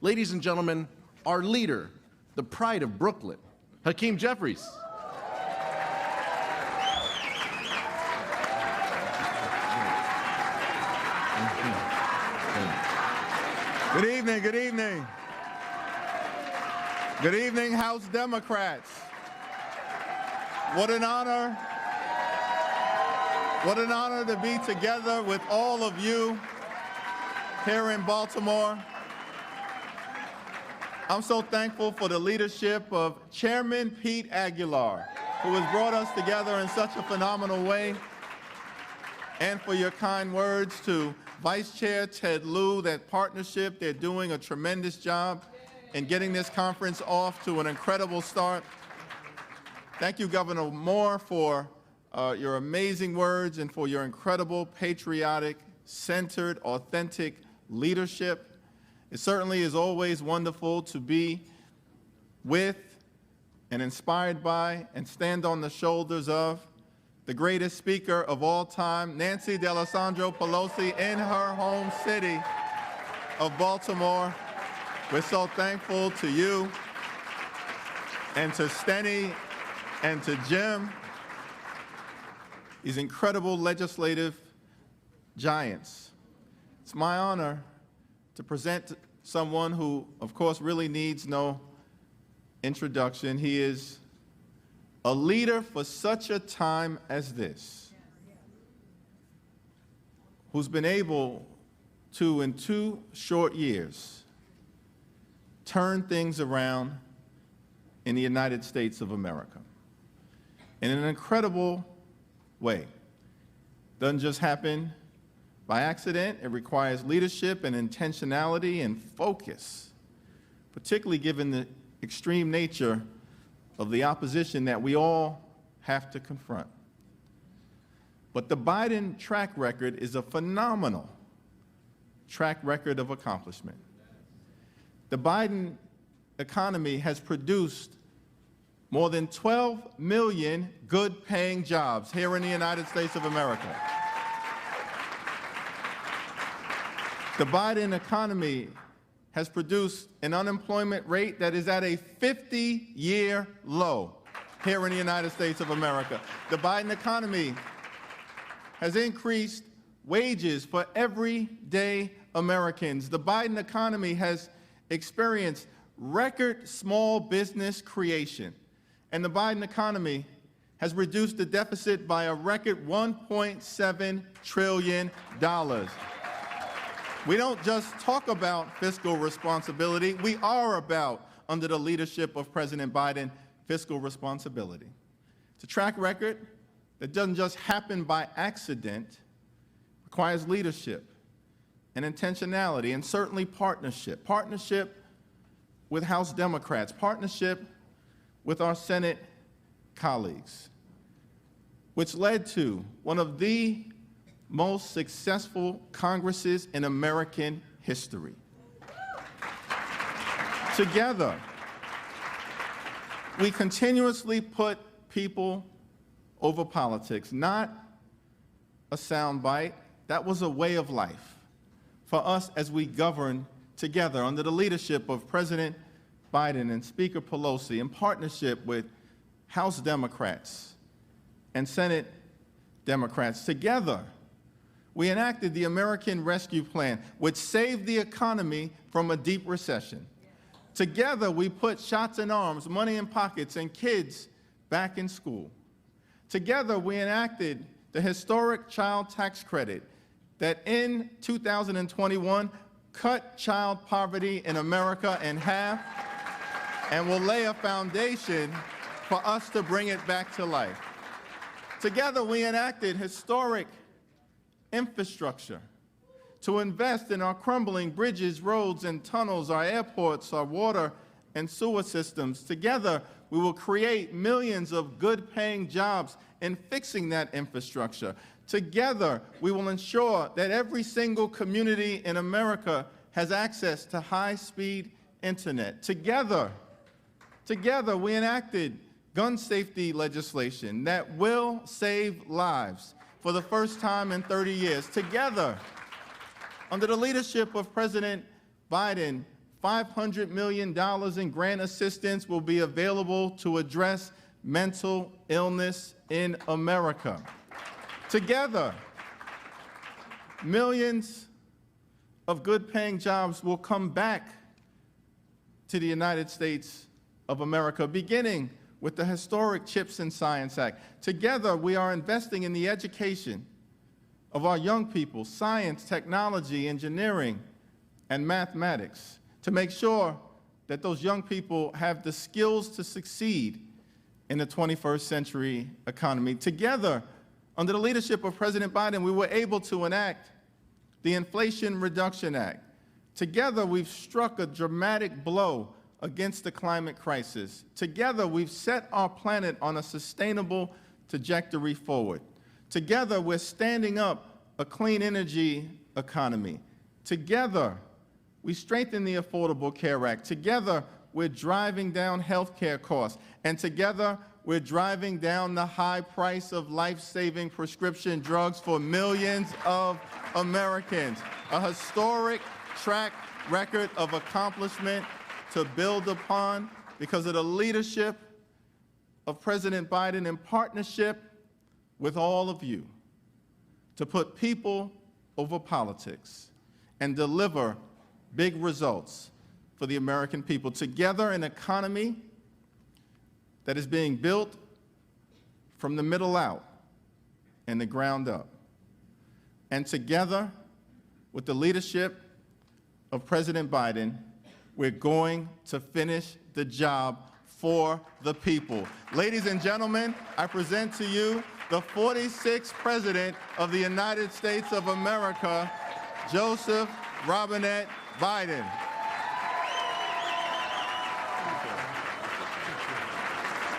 Ladies and gentlemen, our leader, the pride of Brooklyn, Hakeem Jeffries. Good evening, good evening. Good evening, House Democrats. What an honor to be together with all of you here in Baltimore. I'm so thankful for the leadership of Chairman Pete Aguilar, who has brought us together in such a phenomenal way, and for your kind words to Vice Chair Ted Lieu. That partnership, they're doing a tremendous job in getting this conference off to an incredible start. Thank you, Governor Moore, for your amazing words and for your incredible, patriotic, centered, authentic leadership. It certainly is always wonderful to be with and inspired by and stand on the shoulders of the greatest speaker of all time, Nancy D'Alessandro Pelosi, in her home city of Baltimore. We're so thankful to you and to Steny and to Jim, these incredible legislative giants. It's my honor to present someone who, of course, really needs no introduction. He is a leader for such a time as this, who's been able to, in 2 short years, turn things around in the United States of America in an incredible way. Doesn't just happen by accident. It requires leadership and intentionality and focus, particularly given the extreme nature of the opposition that we all have to confront. But the Biden track record is a phenomenal track record of accomplishment. The Biden economy has produced more than 12 million good-paying jobs here in the United States of America. The Biden economy has produced an unemployment rate that is at a 50-year low here in the United States of America. The Biden economy has increased wages for everyday Americans. The Biden economy has experienced record small business creation. And the Biden economy has reduced the deficit by a record $1.7 trillion. We don't just talk about fiscal responsibility. We are about, under the leadership of President Biden, fiscal responsibility. It's a track record that doesn't just happen by accident, requires leadership and intentionality, and certainly partnership. Partnership with House Democrats, partnership with our Senate colleagues, which led to one of the most successful Congresses in American history. Together, we continuously put people over politics, not a soundbite. That was a way of life for us as we govern together under the leadership of President Biden and Speaker Pelosi, in partnership with House Democrats and Senate Democrats. Together, we enacted the American Rescue Plan, which saved the economy from a deep recession. Together, we put shots in arms, money in pockets, and kids back in school. Together, we enacted the historic child tax credit that in 2021 cut child poverty in America in half and will lay a foundation for us to bring it back to life. Together, we enacted historic infrastructure to invest in our crumbling bridges, roads, and tunnels, our airports, our water and sewer systems. Together, we will create millions of good-paying jobs in fixing that infrastructure. Together, we will ensure that every single community in America has access to high-speed internet. Together, we enacted gun safety legislation that will save lives for the first time in 30 years. Together, under the leadership of President Biden, $500 million in grant assistance will be available to address mental illness in America. Together, millions of good-paying jobs will come back to the United States of America, beginning with the historic CHIPS and Science Act. Together, we are investing in the education of our young people, science, technology, engineering, and mathematics, to make sure that those young people have the skills to succeed in the 21st century economy. Together, under the leadership of President Biden, we were able to enact the Inflation Reduction Act. Together, we've struck a dramatic blow against the climate crisis. Together, we've set our planet on a sustainable trajectory forward. Together, we're standing up a clean energy economy. Together, we strengthen the Affordable Care Act. Together, we're driving down health care costs. And together, we're driving down the high price of life-saving prescription drugs for millions of Americans. A historic track record of accomplishment to build upon because of the leadership of President Biden in partnership with all of you to put people over politics and deliver big results for the American people. Together, an economy that is being built from the middle out and the ground up. And together, with the leadership of President Biden, we're going to finish the job for the people. Ladies and gentlemen, I present to you the 46th President of the United States of America, Joseph Robinette Biden.